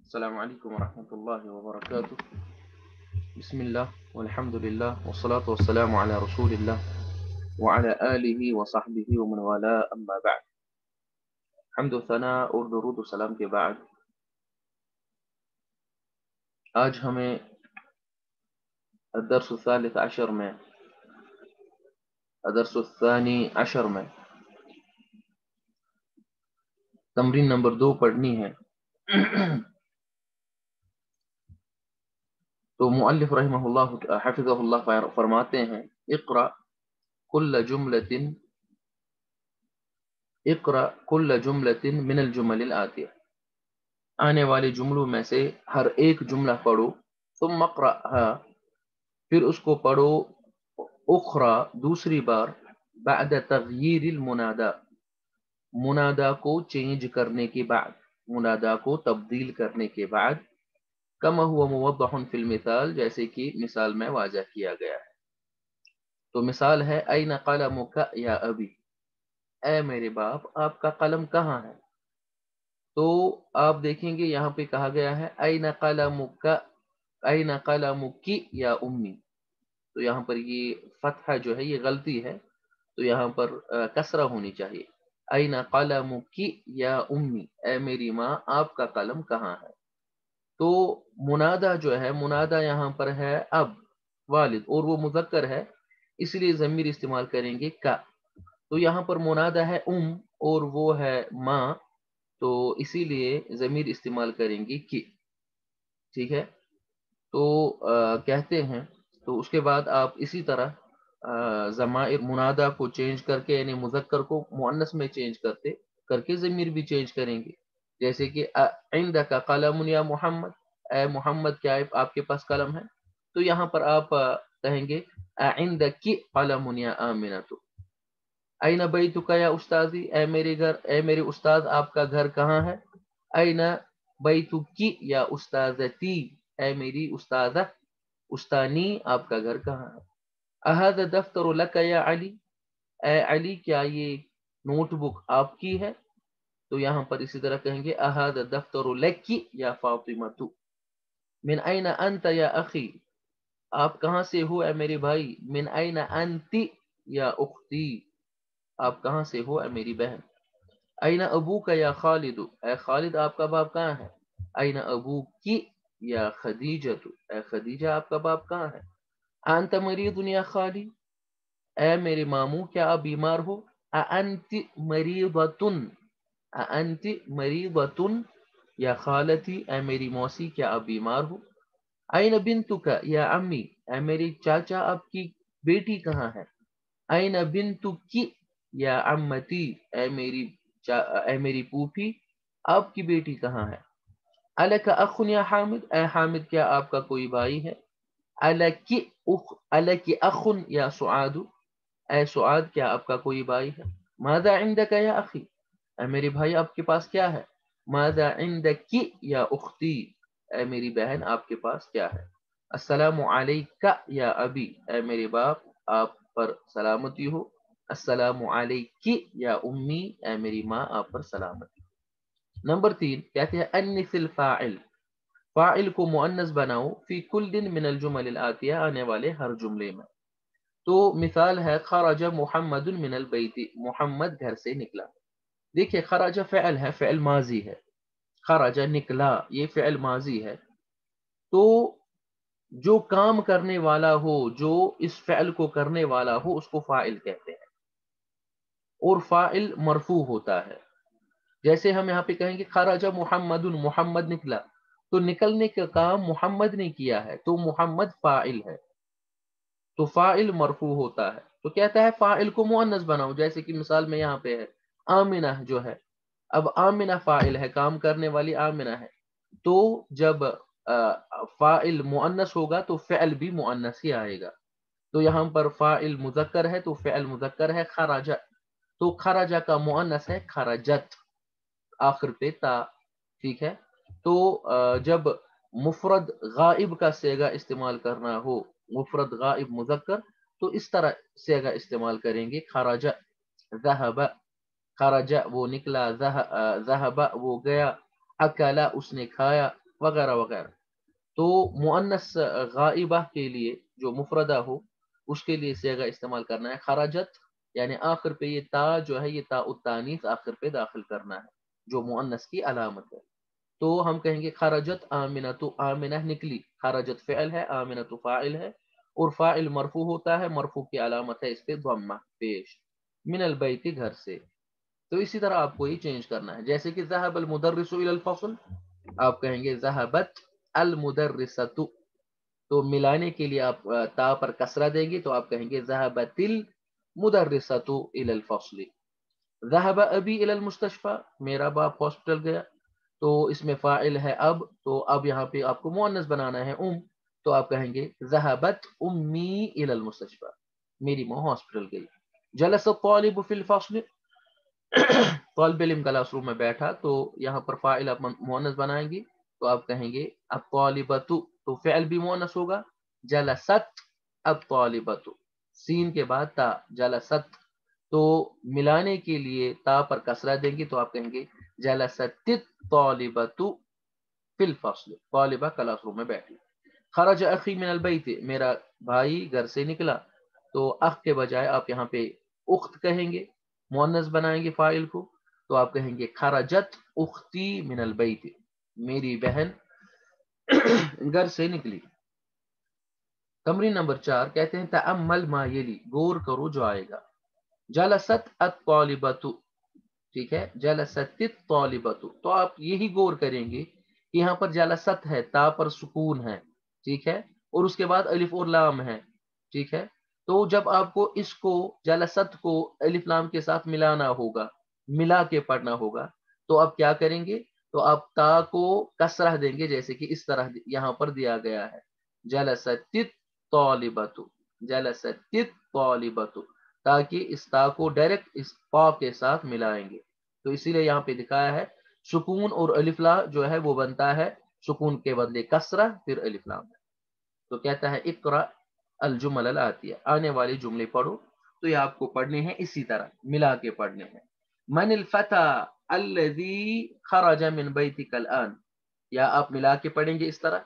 السلام علیکم ورحمۃ اللہ وبرکاتہ. بسم اللہ والحمد للہ والصلاة والسلام علی رسول اللہ وعلى آلہ وصحبہ ومن والاه اما بعد. حمد و ثناء اور درود و سلام کے بعد آج ہمیں الدرس الثالث عشر میں الدرس الثانی عشر میں تمرین نمبر 2 پڑھنی ہے. تو مؤلف رحمہ اللہ حفظہ اللہ فرماتے ہیں اقرأ کل جملۃ من الجمل الآتیہ، آنے والے جملوں میں سے ہر ایک جملہ پڑھو. ثم اقرأها، پھر اس کو پڑھو اخرى دوسری بار، بعد تغییر المنادا، منادا کو چینج کرنے کے بعد، منادا کو تبدیل کرنے کے بعد، کما ہوا موضح فی المثال، جیسے کہ مثال میں واضح کیا گیا ہے. تو مثال ہے این قلمک یا ابی، اے میرے باپ آپ کا قلم کہاں ہے. تو آپ دیکھیں گے یہاں پہ کہا گیا ہے این قلمک، این قلمکی یا امی. تو یہاں پر یہ فتحہ جو ہے یہ غلطی ہے، تو یہاں پر کسرہ ہونی چاہیے. این قلمکی یا امی، اے میری ماں آپ کا قلم کہاں ہے. تو منادا جو ہے، منادا یہاں پر ہے اب والد، اور وہ مذکر ہے اس لیے ضمیر استعمال کریں گے کا. تو یہاں پر منادا ہے اور وہ ہے ماں، تو اسی لیے ضمیر استعمال کریں گے کی. ٹھیک ہے. تو کہتے ہیں، تو اس کے بعد آپ اسی طرح ضمائر منادا کو چینج کر کے، یعنی مذکر کو مؤنث میں چینج کر کے ضمیر بھی چینج کریں گے. جیسے کہ عندک قلم یا محمد، اے محمد کیا آپ کے پاس قلم ہے. تو یہاں پر آپ کہیں گے عندک قلم یا آمنۃ. این بیتک یا استاذی، اے میرے استاد آپ کا گھر کہاں ہے. این بیتکی یا استاذتی، اے میری استاذہ استانی آپ کا گھر کہاں ہے. اہذا دفتر لک یا علی، اے علی کیا یہ نوٹ بک آپ کی ہے. تو یہاں پر اسی طرح کہیں گے اہذا دفتر لکی یا فاطمۃ. من این انت یا اخی، آپ کہاں سے ہو اے میرے بھائی. من این انت یا اختی، آپ کہاں سے ہو اے میری بہن. این ابوک یا خالد، اے خالد آپ کا باپ کہاں ہے. این ابوکی یا خدیجۃ، اے خدیجہ آپ کا باپ کہاں ہے. انت مریض یا خالی، اے میرے ماموں کیا آپ بیمار ہو. انت مریضۃ، انت مریضۃ یا خالتی، اے میری موسی کیا آپ بیمار ہو. این بنتک یا امی، اے میری چاچا آپ کی بیٹی کہاں ہے. این بنتکی یا عمتی، اے میری پوپھی آپ کی بیٹی کہاں ہے. الک اخ یا حامد، اے حامد کیا آپ کا کوئی بھائی ہے. الک اخ یا سعاد، اے سعاد کیا آپ کا کوئی بھائی ہے. ماذا عندک یا اخی، اے میرے بھائی آپ کے پاس کیا ہے. ماذا عندکی یا اختی، اے میری بہن آپ کے پاس کیا ہے. السلام علیک یا ابی، اے میرے باپ آپ پر سلامتی ہو. السلام علیکی یا امی، اے میری ماں آپ پر سلامتی. نمبر 3 کہتے ہیں انث الفاعل، فاعل کو مؤنث بناؤ فی کل من الجمل الآتیہ، آنے والے ہر جملے میں. تو مثال ہے خرج محمد من البیت، محمد گھر سے نکلا. دیکھیں خرج فعل ہے، فعل ماضی ہے. خرج نکلا یہ فعل ماضی ہے. تو جو کام کرنے والا ہو، جو اس فعل کو کرنے والا ہو، اس کو فاعل کہتے ہیں، اور فاعل مرفوع ہوتا ہے. جیسے ہم یہاں پہ کہیں گے خرج محمد، محمد نکلا، تو نکلنے کا کام محمد نے کیا ہے، تو محمد فاعل ہے، تو فاعل مرفوع ہوتا ہے. تو کہتا ہے فاعل کو مؤنث بناؤ، جیسے کہ مثال میں یہاں پہ ہے آمنہ جو ہے. اب آمنہ فاعل ہے، کام کرنے والی آمنہ ہے. تو جب فاعل مؤنث ہوگا تو فعل بھی مؤنث ہی آئے گا. تو یہاں پر فاعل مذکر ہے تو فعل مذکر ہے خرج، تو خرج کا مؤنث ہے خرجت، آخر پہ تا. ٹھیک ہے. تو جب مفرد غائب کا صیغہ استعمال کرنا ہو، مفرد غائب مذکر، تو اس طرح صیغہ استعمال کریں گے خرج ذهب، خرج وہ نکلا، ذهب وہ گیا، اکلا اس نے کھایا، وغیرہ وغیرہ. تو مؤنث غائبہ کے لیے جو مفردہ ہو اس کے لیے صیغہ استعمال کرنا ہے خرجت، یعنی آخر پہ یہ تا جو ہے یہ تا التانیث آخر پہ داخل کرنا ہے جو مؤنث کی علامت ہے. تو ہم کہیں گے خرجت آمنہ، آمنہ نکلی، خرجت فعل ہے، آمنہ فاعل ہے، اور فاعل مرفوع ہوتا ہے، مرفوع کی علامت ہے اس پہ ضمہ پیش، من البیت گھر سے. تو اسی طرح آپ کو یہ چینج کرنا ہے، جیسے کہ ذهب المدرس الى الفصل، آپ کہیں گے ذهبت المدرسۃ. تو ملانے کے لیے آپ تا پر کسرہ دیں گے تو آپ کہیں گے ذهبت المدرسۃ الى الفصل. ذهب ابی الى المستشفى، میرا باپ ہاسپٹل گیا، تو اس میں فاعل ہے اب، تو اب یہاں پہ آپ کو مؤنث بنانا ہے تو آپ کہیں گے ذهبت امی الى المستشفى، میری ماں ہاسپٹل گئی. جلس الطالب فی الفصل، طالب علم کلاس روم میں بیٹھا، تو یہاں پر فاعل آپ مؤنث بنائیں گے تو آپ کہیں گے الطالبۃ، تو فعل بھی مؤنث ہوگا. جلست الطالبۃ، سین کے بعد تا، جلست. تو ملانے کے لیے تا پر کسرہ دیں گے تو آپ کہیں گے جلست الطالبۃ فی الفصل، طالبہ کلاس روم میں بیٹھی. خرج اخی من البیت، میرا بھائی گھر سے نکلا، تو اخ کے بجائے آپ یہاں پہ اخت کہیں گے، مؤنث بنائیں گے فاعل کو، تو آپ کہیں گے خرجت اختی من البیت، میری بہن گھر سے نکلی. تمرین نمبر 4 کہتے ہیں تأمل ما یلی، غور کرو جو آئے گا. جلست الطالبۃ، ٹھیک ہے، جلست الطالبۃ، تو آپ یہی غور کریں گے کہ یہاں پر جلست ہے، تا پر سکون ہے، ٹھیک ہے، اور اس کے بعد الف اور لام ہے، ٹھیک ہے. تو جب آپ کو اس کو جلست کو الف لام کے ساتھ ملانا ہوگا، ملا کے پڑھنا ہوگا، تو آپ کیا کریں گے، تو آپ تا کو کسرہ دیں گے جیسے کہ اس طرح یہاں پر دیا گیا ہے جلست الطالبۃ، جلست الطالبۃ، تاکہ اس تا کو ڈائریکٹ اس پا کے ساتھ ملائیں گے. تو اسی لیے یہاں پہ دکھایا ہے سکون اور الف لا جو ہے وہ بنتا ہے سکون کے بدلے کسرہ پھر الف لام. تو کہتا ہے اقرا الجمل الاتیہ، آنے والے جملے پڑھو. تو یہ آپ کو پڑھنے ہیں اسی طرح ملا کے پڑھنے ہیں. من الفتى الذي خرج من بيتك الآن، یا آپ ملا کے پڑھیں گے اس طرح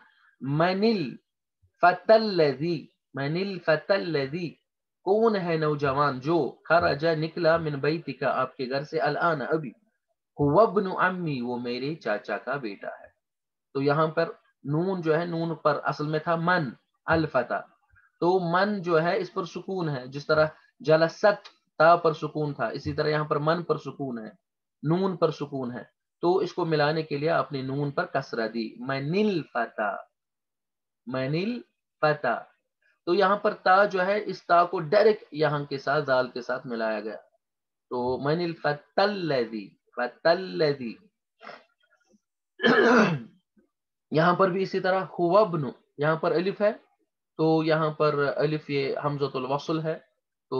من الفتى الذي، من الفتى الذي، کون ہے نوجوان جو خرج نکلا من بیتک آپ کے گھر سے الآن ابھی، هو ابن عمی، وہ میرے چاچا کا بیٹا ہے. تو یہاں پر نون جو ہے نون پر اصل میں تھا من الفتى، تو من جو ہے اس پر سکون ہے، جس طرح جلست تا پر سکون تھا اسی طرح یہاں پر من پر سکون ہے، نون پر سکون ہے. تو اس کو ملانے کے لیے آپ نے نون پر کسرہ دی، من الفتى، من الفتى. تو یہاں پر تا جو ہے اس تا کو ڈائریکٹ یہاں کے ساتھ زال کے ساتھ ملایا گیا، تو من الفتى الذي، فتى الذي. یہاں پر بھی اسی طرح هو ابن، یہاں پر الف ہے تو یہاں پر الف یہ حمزۃ الوصل ہے، تو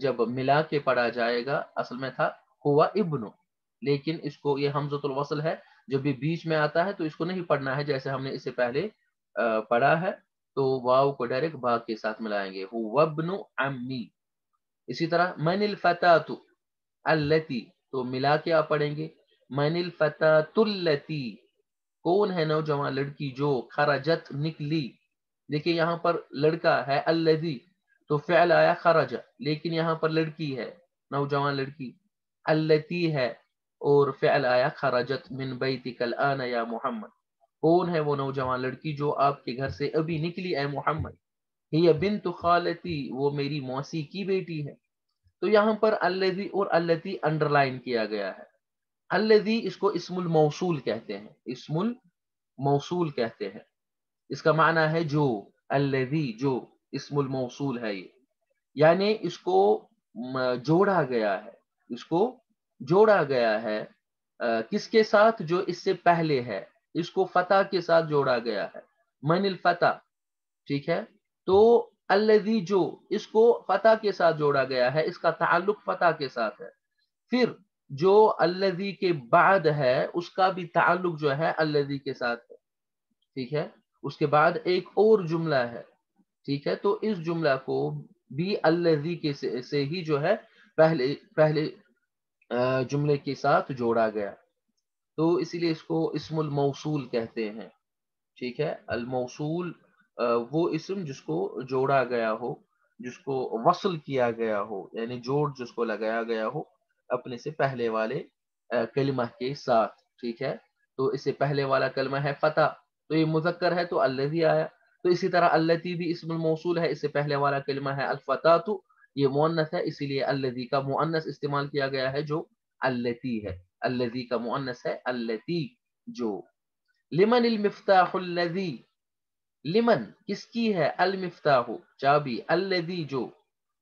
جب ملا کے پڑھا جائے گا اصل میں تھا ہوا ابن، لیکن اس کو یہ حمزۃ الوصل ہے، جب بھی بیچ میں آتا ہے تو اس کو نہیں پڑھنا ہے جیسے ہم نے اس سے پہلے پڑھا ہے، تو واو کو ڈائریکٹ با کے ساتھ ملائیں گے ہوا ابن عمی. اسی طرح من الفتاۃ التی، تو ملا کے آپ پڑھیں گے من الفتاۃ التی، کون ہے نوجوان لڑکی جو خرجت نکلی. دیکھیے یہاں پر لڑکا ہے الذی، تو فعل آیا خرج، لیکن یہاں پر لڑکی ہے نوجوان لڑکی التی ہے، اور فعل آیا خرجت من بیتک الآن یا محمد، کون ہے وہ نوجوان لڑکی جو آپ کے گھر سے ابھی نکلی اے محمد. ہی بنت خالتی، وہ میری موسی کی بیٹی ہے. تو یہاں پر الذی اور التی انڈر لائن کیا گیا ہے. الذی اس کو اسم الموصول کہتے ہیں، اسم الموصول کہتے ہیں، اس کا معنی ہے جو، الذی جو اسم الموصول ہے یہ، یعنی اس کو جوڑا گیا ہے، اس کو جوڑا گیا ہے کس کے ساتھ، جو اس سے پہلے ہے، اس کو فتح کے ساتھ جوڑا گیا ہے، من الفتح، ٹھیک ہے. تو الذی جو، اس کو فتح کے ساتھ جوڑا گیا ہے، اس کا تعلق فتح کے ساتھ ہے. پھر جو الذی کے بعد ہے اس کا بھی تعلق جو ہے الذی کے ساتھ ہے، ٹھیک ہے. اس کے بعد ایک اور جملہ ہے، ٹھیک ہے، تو اس جملہ کو بھی الذی کے سے ہی جو ہے پہلے جملے کے ساتھ جوڑا گیا. تو اسی لیے اس کو اسم الموصول کہتے ہیں. ٹھیک ہے. الموصول وہ اسم جس کو جوڑا گیا ہو، جس کو وصل کیا گیا ہو، یعنی جوڑ جس کو لگایا گیا ہو اپنے سے پہلے والے کلمہ کے ساتھ. ٹھیک ہے. تو اس سے پہلے والا کلمہ ہے فتح، تو یہ مذکر ہے تو الذی آیا. تو اسی طرح التی بھی اسم الموصول ہے، اس سے پہلے والا کلمہ ہے الفتاۃ، یہ مؤنث ہے، اسی لیے الذی کا مؤنث استعمال کیا گیا ہے جو التی ہے. الذی کا مؤنث ہے التی جو. لمن المفتاح الذی، لمن کس کی ہے، المفتاح چابی، الذی جو،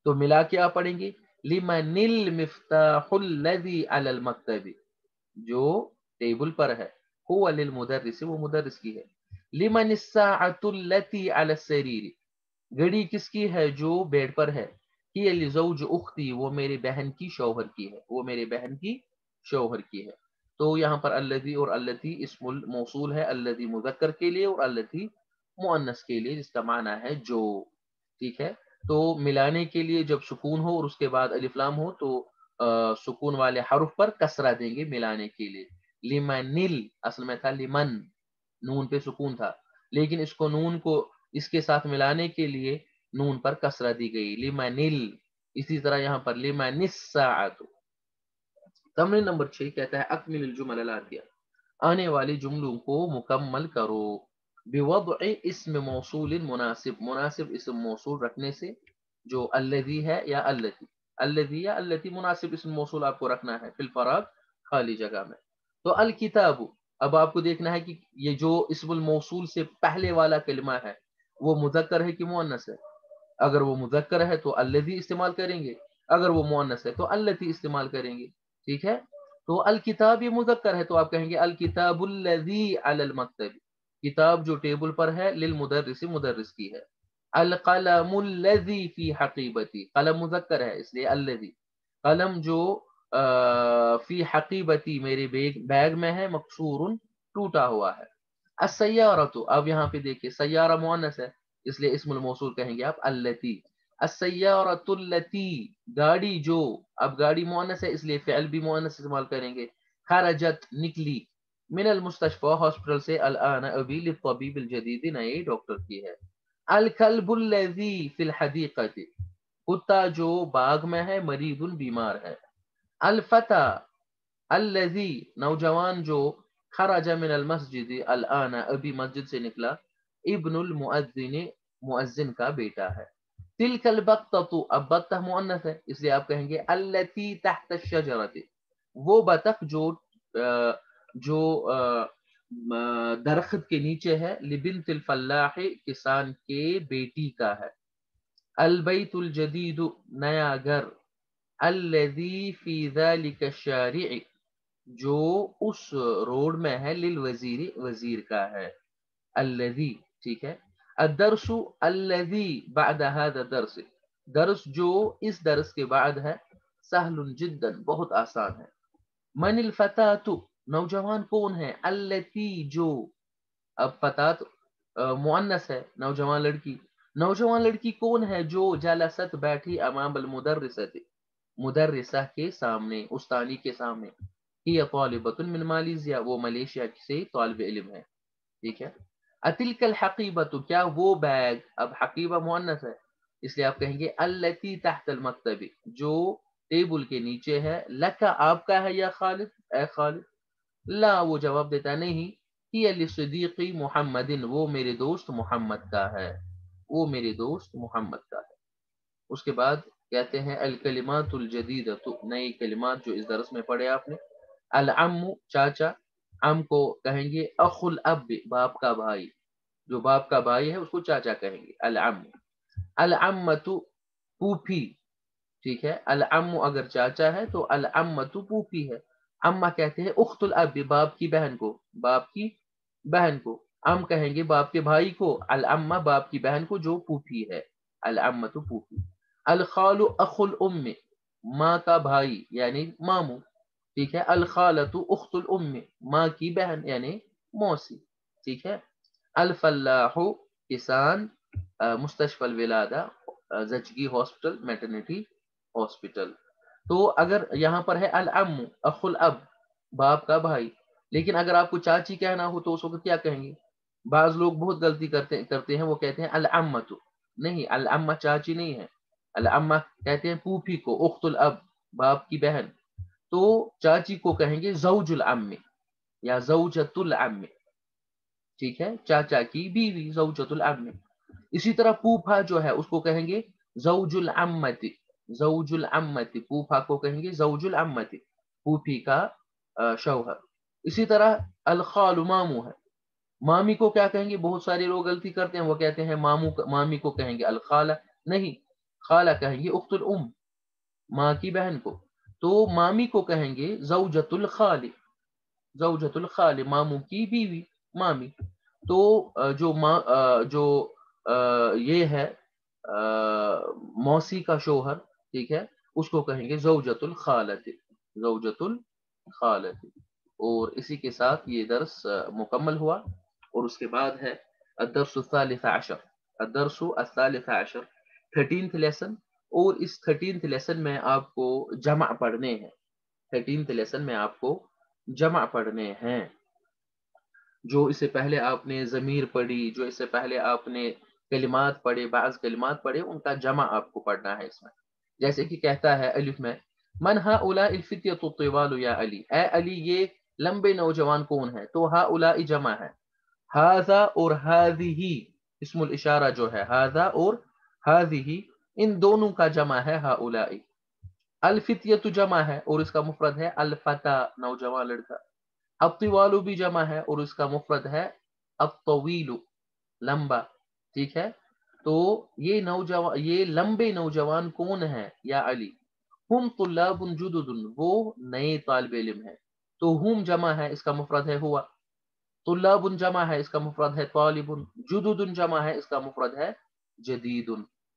تو ملا کے آپ پڑھیں گے لمن المفتاح الذی علی المکتب، جو ٹیبل پر ہے، هو للمدرس، وہ مدرس کی ہے. لمن الساعة التي على السرير، گھڑی کس کی ہے جو بیڈ پر ہے. ہی لزوج اختی، وہ میری بہن کی شوہر کی ہے، وہ میری بہن کی شوہر کی ہے. تو یہاں پر الذی اور التی اسم الموصول ہے، الذی مذکر کے لیے اور التی مؤنث کے لیے، جس کا معنی ہے جو. ٹھیک ہے. تو ملانے کے لیے جب سکون ہو اور اس کے بعد الف لام ہو تو سکون والے حرف پر کسرہ دیں گے ملانے کے لیے. لمنل اصل میں تھا لمن، نون پہ سکون تھا، لیکن اس کو نون کو اس کے ساتھ ملانے کے لیے نون پر کسرہ دی گئی لمنل. اسی طرح یہاں پر لمن الساعۃ. تمرین نمبر 6 کہتا ہے اکمل الجمل الاتیہ، آنے والی جملوں کو مکمل کرو. بوضع اسم موصول مناسب، مناسب اسم موصول رکھنے سے، جو الذی ہے یا التی، الذی یا التی مناسب اسم موصول آپ کو رکھنا ہے فی الفراغ، خالی جگہ میں. تو الکتاب، اب آپ کو دیکھنا ہے کہ یہ جو اسم الموصول سے پہلے والا کلمہ ہے وہ مذکر ہے کہ مؤنث ہے. اگر وہ مذکر ہے تو الذی استعمال کریں گے، اگر وہ مؤنث ہے تو التی استعمال کریں گے. ٹھیک ہے. تو الکتاب یہ مذکر ہے تو آپ کہیں گے الکتاب الذی علی المکتب، کتاب جو ٹیبل پر ہے، للمدرس مدرس کی ہے. القلم الذی فی حقیبتی، قلم مذکر ہے اس لیے الذی. قلم جو فی حقیبتی میرے بیگ میں ہے، مکسور ٹوٹا ہوا ہے. السیارۃ، اب یہاں پہ دیکھیے سیارہ مؤنث ہے اس لیے اسم الموصول کہیں گے آپ التی. السیارۃ التی، گاڑی جو، اب گاڑی مؤنث ہے اس لیے فعل بھی مؤنث استعمال کریں گے. خرجت نکلی، من المستشفى ہاسپٹل سے، الان ابھی، للطبیب الجدید نئے ڈاکٹر کی ہے. الکلب الذی فی الحدیقۃ، کتا جو باغ میں ہے، مریض بیمار ہے. الفتى الذی، نوجوان جو، خرج من المسجد الان ابھی مسجد سے نکلا، ابن المؤذن، مؤذن کا بیٹا ہے. تلک البطۃ، اب بطہ مؤنث ہے اس لیے آپ کہیں گے التی تحت الشجرۃ، وہ بطخ جو درخت کے نیچے ہے. لبنت الفلاح، کسان کے بیٹی کا ہے. البیت الجدید، نیا گھر. الذی فی ذلک الشارع، جو اس روڈ میں ہے، للوزیر، وزیر کا ہے. الذی. ٹھیک ہے. الدرس الذی بعد هذا الدرس، درس جو اس درس کے بعد ہے. سهل جدا، بہت آسان ہے. من الفتاة، نوجوان کون ہے. التی جو، اب فتاة مؤنث ہے، نوجوان لڑکی. نوجوان لڑکی کون ہے جو جلست بیٹھی، امام المدرسۃ، مدرسہ کے سامنے، استانی کے سامنے. ہی طالبۃ من مالیزیا، وہ ملیشیا سے طالب علم ہے. ٹھیک ہے. اتلک الحقیبۃ، کیا وہ بیگ، اب حقیبہ مؤنث ہے اس لیے آپ کہیں گے التی تحت المکتب، جو ٹیبل کے نیچے ہے. لکا، آپ کا ہے یا خالد، اے خالد. لا، وہ جواب دیتا نہیں. ہی لصدیقی محمد، وہ میرے دوست محمد کا ہے، وہ میرے دوست محمد کا ہے. اس کے بعد کہتے ہیں الکلمات الجدیدۃ، نئی کلمات جو اس درس میں پڑھے آپ نے. العم، چاچا. عم کو کہیں گے اخ الاب، باپ کا بھائی، جو باپ کا بھائی ہے اس کو چاچا کہیں گے العم. العمۃ، پھوپھی. ٹھیک ہے. العم اگر چاچا ہے تو العمۃ پھوپھی ہے. اما کہتے ہیں اخت الاب، باپ کی بہن کو، باپ کی بہن کو. ام کہیں گے باپ کے بھائی کو. العمہ، باپ کی بہن کو جو پھوپھی ہے. العمۃ پھوپھی. الخال اخو الام، ماں کا بھائی یعنی ماموں. ٹھیک ہے. الخالۃ اخت الام، ماں کی بہن یعنی موسی. ٹھیک ہے. الفلاح، کسان. مستشفى الولادہ، زچگی ہاسپٹل، میٹرنیٹی ہاسپٹل. تو اگر یہاں پر ہے العم اخو الاب، باپ کا بھائی، لیکن اگر آپ کو چاچی کہنا ہو تو اس وقت کیا کہیں گے؟ بعض لوگ بہت غلطی کرتے ہیں، وہ کہتے ہیں العمۃ. نہیں، العمہ چاچی نہیں ہے. العمہ کہتے ہیں پھوپھی کو، اخت الاب، باپ کی بہن. تو چاچی کو کہیں گے زوج العم یا زوجۃ العم. ٹھیک ہے، چاچا کی بیوی زوجۃ العم. اسی طرح پوپھا جو ہے اس کو کہیں گے زوج العمت. زوج العمت، پوپھا کو کہیں گے زوج العمت، پوپھی کا شوہر. اسی طرح الخال مامو ہے. مامی کو کیا کہیں گے؟ بہت سارے لوگ غلطی کرتے ہیں، وہ کہتے ہیں مامی کو کہیں گے الخالہ. نہیں، خالہ کہیں گے اخت الام، ماں کی بہن کو. تو مامی کو کہیں گے زوجۃ الخال. زوجۃ الخال، ماموں کی بیوی، مامی. تو جو یہ ہے موسی کا شوہر، ٹھیک ہے، اس کو کہیں گے زوجۃ الخالۃ. زوجۃ الخالۃ. اور اسی کے ساتھ یہ درس مکمل ہوا. اور اس کے بعد ہے الدرس الثالث عشر. الدرس الثالث عشر 13th لیسن. اور اس 13th لیسن میں آپ کو جمع پڑھنے ہیں. 13th لیسن میں آپ کو جمع پڑھنے ہیں. جو اس سے پہلے آپ نے ضمیر پڑھی، جو اس سے پہلے آپ نے کلمات پڑھے، بعض کلمات پڑھے، ان کا جمع آپ کو پڑھنا ہے اس میں. جیسے کہ کہتا ہے الف میں من هؤلاء الفتية الطوال یا علی. اے علی یہ لمبے نوجوان کون ہے؟ تو هؤلاء جمع ہے. هذا اور هذه اسم الاشارہ جو ہے، هذا اور هذه ان دونوں کا جمع ہے هؤلاء. الفتیۃ جمع ہے اور اس کا مفرد ہے الفتا، نوجوان لڑکا. الطوال بھی جمع ہے اور اس کا مفرد ہے الطویل، لمبا. ٹھیک ہے. تو یہ لمبے نوجوان کون ہیں یا علی؟ ہم طلاب جدد، وہ نئے طالب علم ہیں. تو ہم جمع ہے، اس کا مفرد ہے ہوا. طلاب جمع ہے، اس کا مفرد ہے طالب. جدد جمع ہے، اس کا مفرد ہے جدید.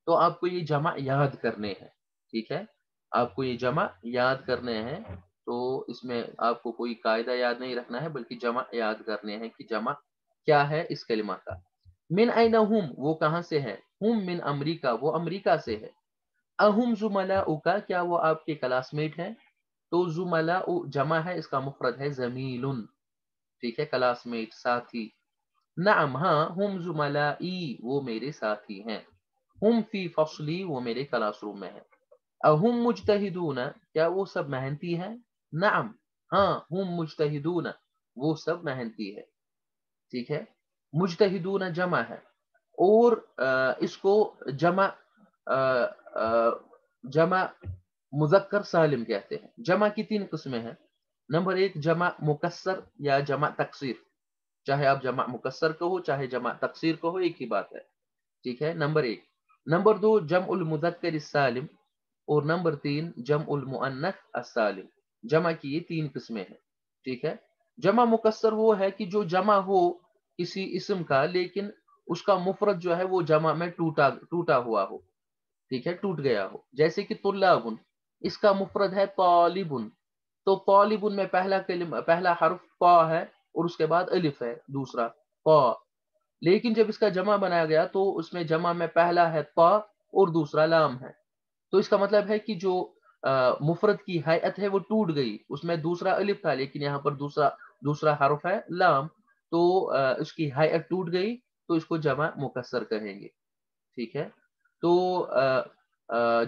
تو آپ کو یہ جمع یاد کرنے ہیں. ٹھیک ہے، آپ کو یہ جمع یاد کرنے ہیں. تو اس میں آپ کو کوئی قاعدہ یاد نہیں رکھنا ہے، بلکہ جمع یاد کرنے ہیں کہ جمع کیا ہے اس کلمہ کا. من این ہم، وہ کہاں سے ہے؟ ہم من امریکہ، وہ امریکہ سے ہے. اہم زملاؤک، کیا وہ آپ کے کلاس میٹ ہیں؟ تو زملاء جمع ہے، اس کا مفرد ہے زمیل. ٹھیک ہے، کلاس میٹ، ساتھی. نعم ہاں، ہم زملائی، وہ میرے ساتھی ہیں. ہم فی فصلی، وہ میرے کلاس روم میں ہے. اہم مجتہدون، کیا وہ سب محنتی ہیں؟ نعم ہاں، ہم مجتہدون، وہ سب محنتی ہے. ٹھیک ہے، مجتہدون جمع ہے. اور اس کو جمع مذکر سالم کہتے ہیں. جمع کی 3 قسمیں ہیں. نمبر 1 جمع مکسر یا جمع تکسیر. چاہے آپ جمع مکسر کہو چاہے جمع تکسیر کہو، ایک ہی بات ہے. ٹھیک ہے، نمبر 1. نمبر 2 جمع المذکر السالم. اور نمبر 3 جمع المؤنث السالم. جمع کی یہ 3 قسمیں ہیں. ٹھیک ہے. جمع مکسر وہ ہے کہ جو جمع ہو کسی اسم کا، لیکن اس کا مفرد جو ہے وہ جمع میں ٹوٹا ہوا ہو. ٹھیک ہے، ٹوٹ گیا ہو. جیسے کہ طلاب، اس کا مفرد ہے طالب. تو طالب میں پہلا حرف طا ہے اور اس کے بعد الف ہے دوسرا طا. لیکن جب اس کا جمع بنایا گیا تو اس میں جمع میں پہلا ہے طا اور دوسرا لام ہے. تو اس کا مطلب ہے کہ جو مفرد کی حیت ہے وہ ٹوٹ گئی. اس میں دوسرا الف تھا لیکن یہاں پر دوسرا حرف ہے لام. تو اس کی حیت ٹوٹ گئی، تو اس کو جمع مکسر کہیں گے. ٹھیک ہے. تو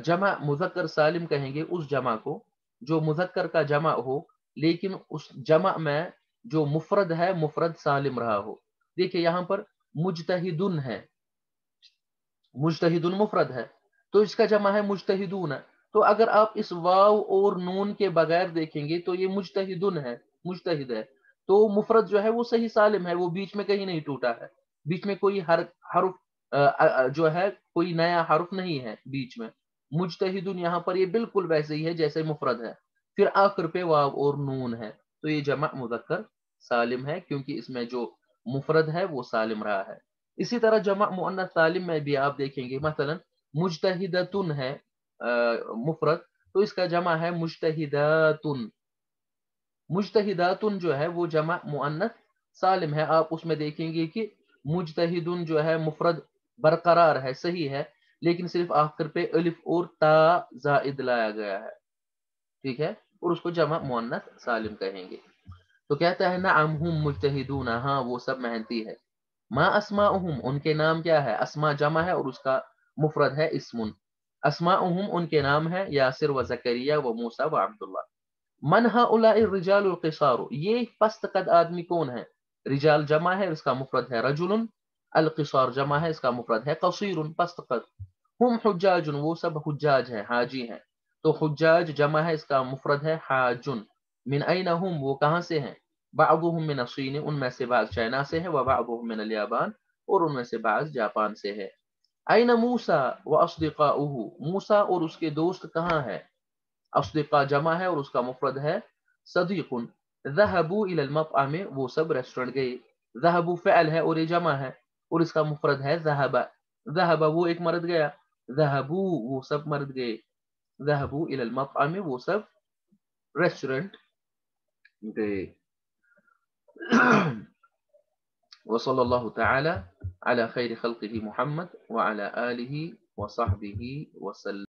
جمع مذکر سالم کہیں گے اس جمع کو جو مذکر کا جمع ہو، لیکن اس جمع میں جو مفرد ہے مفرد سالم رہا ہو. دیکھیں یہاں پر مجتہدن ہے، مجتہدن مفرد ہے تو اس کا جمع ہے مجتہدون. تو اگر آپ اس واو اور نون کے بغیر دیکھیں گے تو یہ مجتہدن ہے، مجتہد ہے. تو مفرد جو ہے وہ صحیح سالم ہے، وہ بیچ میں کہیں نہیں ٹوٹا ہے. بیچ میں کوئی حرف جو ہے کوئی نیا حرف نہیں ہے بیچ میں. مجتہدن یہاں پر یہ بالکل ویسے ہی ہے جیسے مفرد ہے، پھر آخر پہ واو اور نون ہے. تو یہ جمع مذکر سالم ہے کیونکہ اس میں جو مفرد ہے وہ سالم رہا ہے. اسی طرح جمع مؤنث سالم میں بھی آپ دیکھیں گے، مثلا مجتہدتن ہے مفرد، تو اس کا جمع ہے مجتہداتن. مجتہداتن جو ہے وہ جمع مؤنث سالم ہے. آپ اس میں دیکھیں گے کہ مجتہدن جو ہے مفرد برقرار ہے، صحیح ہے، لیکن صرف آخر پہ الف اور تا زائد لایا گیا ہے. ٹھیک ہے، اور اس کو جمع مؤنث سالم کہیں گے. تو کہتا ہے نعم ہم مجتہدون، ہاں وہ سب محنتی ہے. ما اسماؤہم ان کے نام کیا ہے؟ اسما جمع ہے اور اس کا مفرد ہے اسم. اسماؤہم ان کے نام ہے یاسر و زکریہ و موسیٰ و عبداللہ. من ہؤلاء الرجال القصار، یہ پست قد آدمی کون ہے؟ رجال جمع ہے اس کا مفرد ہے رجل، القصار جمع ہے اس کا مفرد ہے قصیر پست قد. ہم حجاج وہ سب حجاج ہیں حاجی ہیں. تو حجاج جمع ہے اس کا مفرد ہے حاج. من این ہم وہ کہاں سے ہیں؟ بعضهم من الصین ان میں سے بعض چائنا سے ہے، وبعضهم من الیابان اور ان میں سے بعض جاپان سے ہے. این موسیٰ واصدقاؤہ موسیٰ اور اس کے دوست کہاں ہے؟ اصدقاء جمع ہے اور اس کا مفرد ہے صدیق. ذهبوا الى المطعم وہ سب ریسٹورنٹ گئے. ذهبوا فعل ہے اور یہ جمع ہے اور اس کا مفرد ہے ذهب. ذهب وہ ایک مرد گیا، ذهبوا وہ سب مرد گئے. ذهبوا الى المطعم وہ سب ریسٹورنٹ گئے. وصلی اللہ تعالی على خیر خلقه محمد وعلى آله وصحبه وسلم.